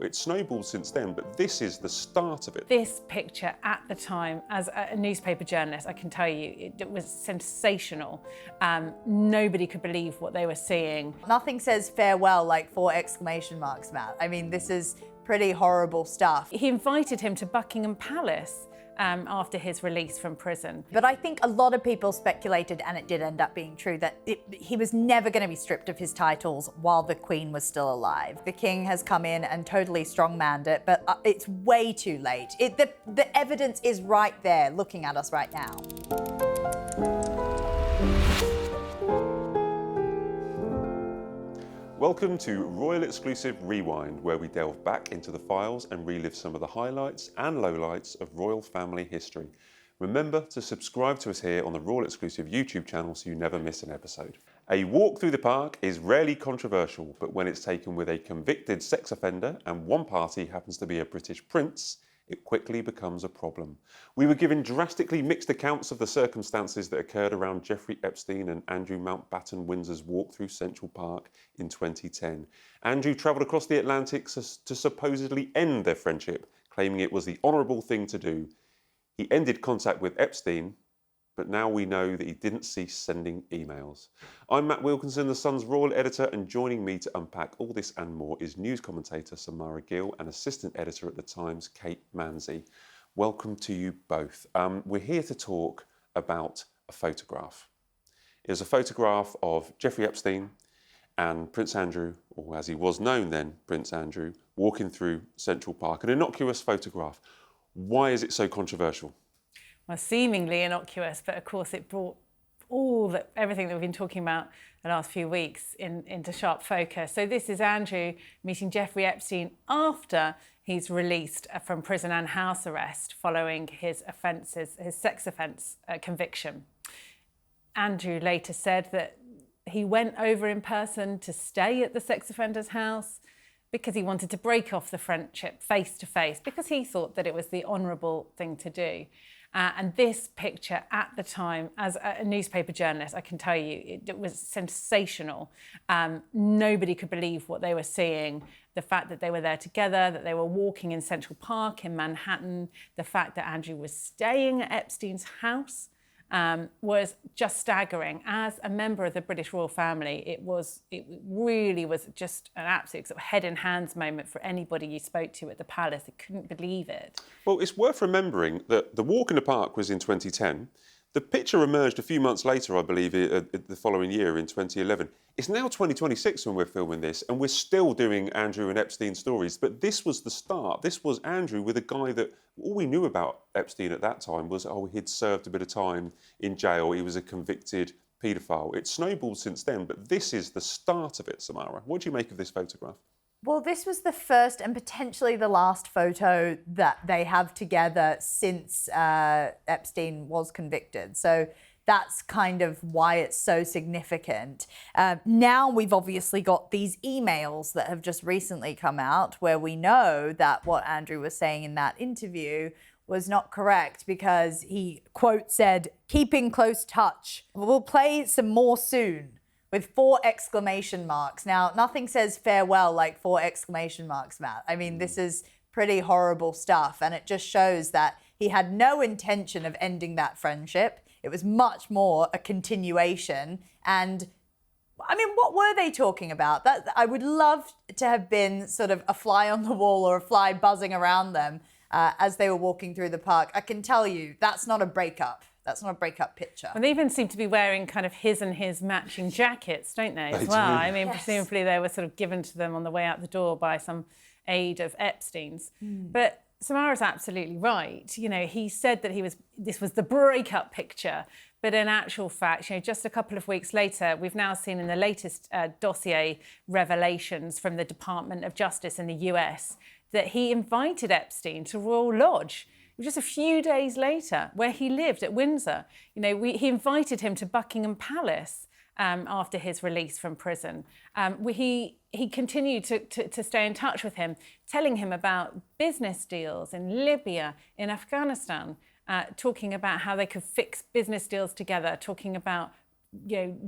It's snowballed since then, but this is the start of it. This picture at the time, as a newspaper journalist, I can tell you, it was sensational. Nobody could believe what they were seeing. Nothing says farewell like 4 exclamation marks, Matt. I mean, this is pretty horrible stuff. He invited him to Buckingham Palace after his release from prison. But I think a lot of people speculated, and it did end up being true, that he was never going to be stripped of his titles while the Queen was still alive. The King has come in and totally strongmanned it, but it's way too late. The evidence is right there looking at us right now. Welcome to Royal Exclusive Rewind, where we delve back into the files and relive some of the highlights and lowlights of royal family history. Remember to subscribe to us here on the Royal Exclusive YouTube channel so you never miss an episode. A walk through the park is rarely controversial, but when it's taken with a convicted sex offender and one party happens to be a British prince, it quickly becomes a problem. We were given drastically mixed accounts of the circumstances that occurred around Jeffrey Epstein and Andrew Mountbatten-Windsor's walk through Central Park in 2010. Andrew travelled across the Atlantic to supposedly end their friendship, claiming it was the honourable thing to do. He ended contact with Epstein, but now we know that he didn't cease sending emails. I'm Matt Wilkinson, the Sun's royal editor, and joining me to unpack all this and more is news commentator Samara Gill and assistant editor at The Times, Kate Manzi. Welcome to you both. We're here to talk about a photograph. It was a photograph of Jeffrey Epstein and Prince Andrew, or as he was known then, Prince Andrew, walking through Central Park. An innocuous photograph. Why is it so controversial? Well, seemingly innocuous, but of course it brought everything that we've been talking about the last few weeks into sharp focus. So this is Andrew meeting Jeffrey Epstein after he's released from prison and house arrest following his sex offence conviction. Andrew later said that he went over in person to stay at the sex offender's house because he wanted to break off the friendship face to face, because he thought that it was the honourable thing to do. And this picture at the time, as a newspaper journalist, I can tell you, it was sensational. Nobody could believe what they were seeing. The fact that they were there together, that they were walking in Central Park in Manhattan, the fact that Andrew was staying at Epstein's house was just staggering. As a member of the British royal family, it really was just an absolute sort of head in hands moment for anybody you spoke to at the palace. They couldn't believe it. Well, it's worth remembering that the walk in the park was in 2010. The picture emerged a few months later, I believe, the following year in 2011. It's now 2026 when we're filming this, and we're still doing Andrew and Epstein stories. But this was the start. This was Andrew with a guy that all we knew about Epstein at that time was, he'd served a bit of time in jail. He was a convicted paedophile. It's snowballed since then, but this is the start of it, Samara. What do you make of this photograph? Well, this was the first and potentially the last photo that they have together since Epstein was convicted. So that's kind of why it's so significant. Now we've obviously got these emails that have just recently come out where we know that what Andrew was saying in that interview was not correct, because he, quote, said, "keeping close touch. We'll play some more soon," with 4 exclamation marks. Now, nothing says farewell like 4 exclamation marks, Matt. I mean, this is pretty horrible stuff, and it just shows that he had no intention of ending that friendship. It was much more a continuation. And I mean, what were they talking about? That I would love to have been sort of a fly on the wall or a fly buzzing around them as they were walking through the park. I can tell you, that's not a breakup. That's not a breakup picture. And they even seem to be wearing kind of his matching jackets, don't they, as well? I mean, yes. Presumably they were sort of given to them on the way out the door by some aide of Epstein's. But Samara's absolutely right. You know, he said that this was the breakup picture, but in actual fact, just a couple of weeks later, we've now seen in the latest dossier revelations from the Department of Justice in the US that he invited Epstein to Royal Lodge just a few days later, where he lived at Windsor. He invited him to Buckingham Palace after his release from prison. He continued to stay in touch with him, telling him about business deals in Libya, in Afghanistan, talking about how they could fix business deals together, talking about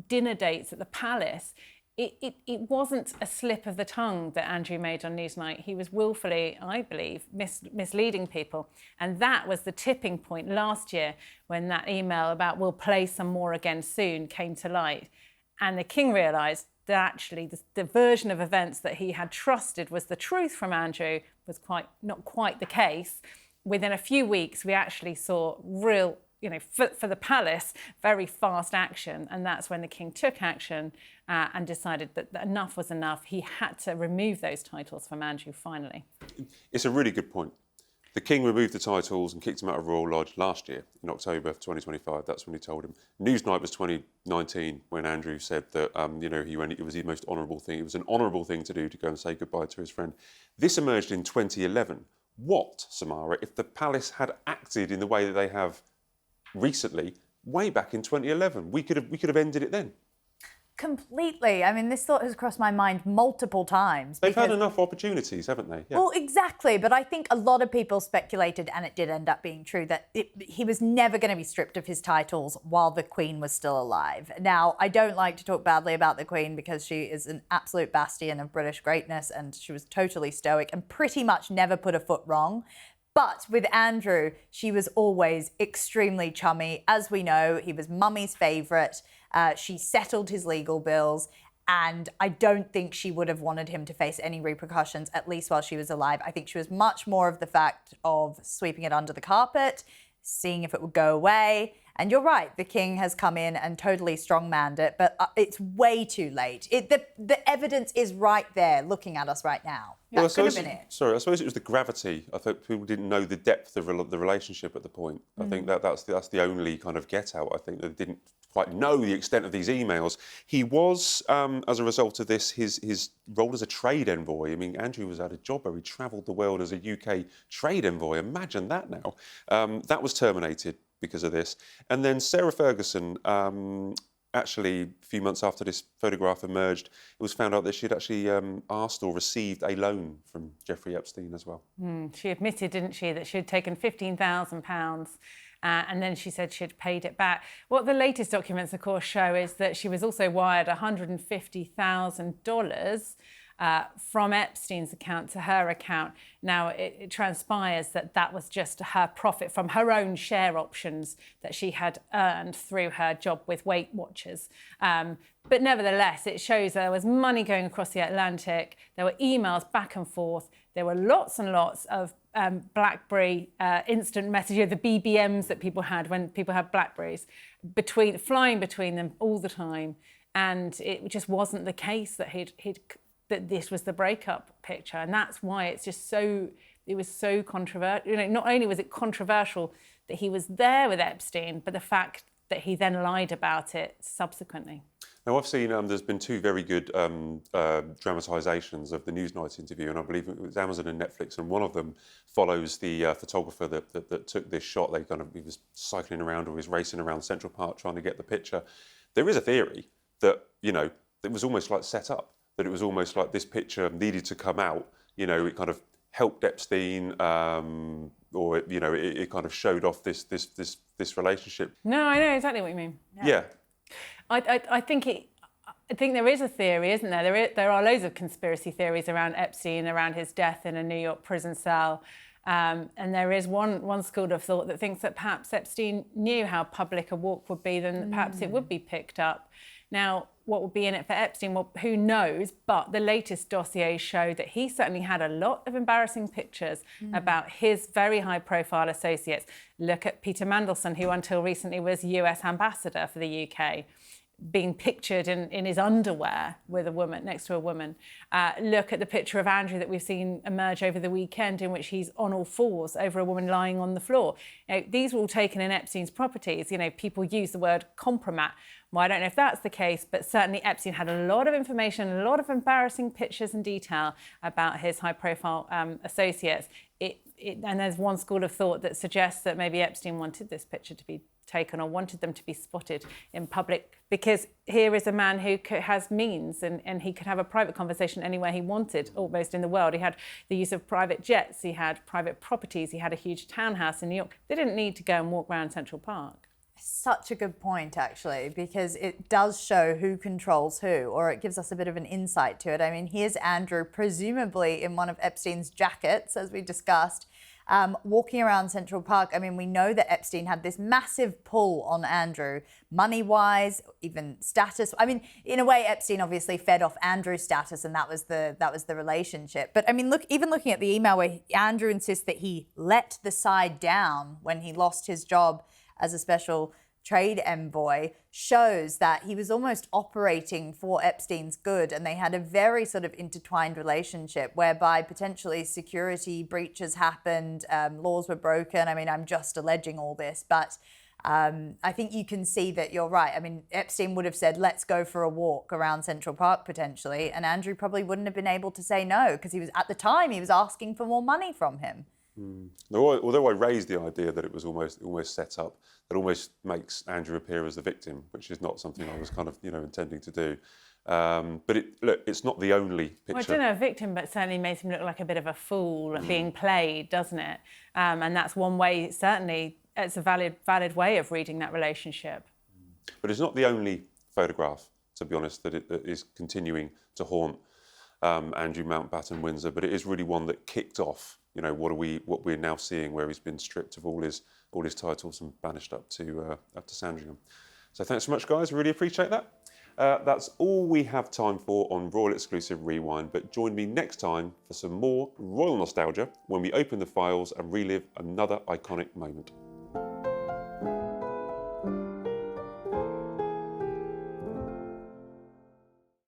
dinner dates at the palace. it wasn't a slip of the tongue that Andrew made on Newsnight. He was willfully, I believe, misleading people. And that was the tipping point last year when that email about we'll play some more again soon came to light. And the King realised that actually the version of events that he had trusted was the truth from Andrew was not quite the case. Within a few weeks, we actually saw real, for the palace, very fast action. And that's when the King took action and decided that enough was enough. He had to remove those titles from Andrew finally. It's a really good point. The King removed the titles and kicked him out of Royal Lodge last year, in October 2025. That's when he told him. Newsnight was 2019 when Andrew said that, it was the most honourable thing. It was an honourable thing to do to go and say goodbye to his friend. This emerged in 2011. What, Samara, if the palace had acted in the way that they have recently, way back in 2011? We could have ended it then. Completely. I mean, this thought has crossed my mind multiple times. They've had enough opportunities, haven't they? Yeah. Well, exactly. But I think a lot of people speculated, and it did end up being true, that he was never going to be stripped of his titles while the Queen was still alive. Now, I don't like to talk badly about the Queen because she is an absolute bastion of British greatness, and she was totally stoic and pretty much never put a foot wrong. But with Andrew, she was always extremely chummy. As we know, he was Mummy's favourite. She settled his legal bills, and I don't think she would have wanted him to face any repercussions, at least while she was alive. I think she was much more of the fact of sweeping it under the carpet, seeing if it would go away. And you're right, the King has come in and totally strongmanned it, but it's way too late. The evidence is right there looking at us right now. Well, That could have been it. Sorry, I suppose it was the gravity. I think people didn't know the depth of the relationship at the point. I think that's the only kind of get out. I think they didn't quite know the extent of these emails. He was, as a result of this, his role as a trade envoy. I mean, Andrew was at a job where he travelled the world as a UK trade envoy. Imagine that now. That was terminated because of this. And then Sarah Ferguson, actually, a few months after this photograph emerged, it was found out that she'd actually asked or received a loan from Jeffrey Epstein as well. She admitted, didn't she, that she'd taken £15,000 and then she said she'd paid it back. What the latest documents, of course, show is that she was also wired $150,000 from Epstein's account to her account. Now, it transpires that was just her profit from her own share options that she had earned through her job with Weight Watchers. But nevertheless, it shows there was money going across the Atlantic. There were emails back and forth. There were lots and lots of BlackBerry instant messaging, the BBMs that people had when people had BlackBerries, flying between them all the time. And it just wasn't the case that that this was the breakup picture. And that's why it was so controversial. Not only was it controversial that he was there with Epstein, but the fact that he then lied about it subsequently. Now, I've seen there's been two very good dramatisations of the Newsnight interview, and I believe it was Amazon and Netflix, and one of them follows the photographer that took this shot. He was cycling around or he was racing around Central Park trying to get the picture. There is a theory that, it was almost like set up, that it was almost like this picture needed to come out. It kind of helped Epstein, or it kind of showed off this relationship. No, I know exactly what you mean. Yeah. I think there is a theory, isn't there? There are loads of conspiracy theories around Epstein, around his death in a New York prison cell. And there is one school of thought that thinks that perhaps Epstein knew how public a walk would be, then perhaps it would be picked up. Now, what would be in it for Epstein? Well, who knows? But the latest dossiers show that he certainly had a lot of embarrassing pictures about his very high-profile associates. Look at Peter Mandelson, who until recently was US ambassador for the UK, being pictured in his underwear with a woman, next to a woman. Look at the picture of Andrew that we've seen emerge over the weekend, in which he's on all fours over a woman lying on the floor. These were all taken in Epstein's properties. People use the word compromat. Well, I don't know if that's the case, but certainly Epstein had a lot of information, a lot of embarrassing pictures and detail about his high-profile associates. And there's one school of thought that suggests that maybe Epstein wanted this picture to be taken or wanted them to be spotted in public, because here is a man who has means and he could have a private conversation anywhere he wanted, almost in the world. He had the use of private jets, he had private properties, he had a huge townhouse in New York. They didn't need to go and walk around Central Park. Such a good point, actually, because it does show who controls who, or it gives us a bit of an insight to it. I mean, here's Andrew, presumably in one of Epstein's jackets, as we discussed, walking around Central Park. I mean, we know that Epstein had this massive pull on Andrew, money-wise, even status. I mean, in a way, Epstein obviously fed off Andrew's status, and that was the relationship. But I mean, even looking at the email where Andrew insists that he let the side down when he lost his job as a special trade envoy, shows that he was almost operating for Epstein's good, and they had a very sort of intertwined relationship whereby potentially security breaches happened, laws were broken. I mean, I'm just alleging all this, but I think you can see that you're right. I mean, Epstein would have said, let's go for a walk around Central Park potentially, and Andrew probably wouldn't have been able to say no, because at the time he was asking for more money from him. Although I raised the idea that it was almost set up, that almost makes Andrew appear as the victim, which is not something I was kind of intending to do. But it's not the only picture. Well, I don't know, a victim, but certainly makes him look like a bit of a fool being played, doesn't it? And that's one way. Certainly, it's a valid way of reading that relationship. But it's not the only photograph, to be honest, that is continuing to haunt Andrew Mountbatten-Windsor. But it is really one that kicked off. What we're now seeing, where he's been stripped of all his titles and banished up to Sandringham. So thanks so much, guys. Really appreciate that. That's all we have time for on Royal Exclusive Rewind. But join me next time for some more royal nostalgia when we open the files and relive another iconic moment.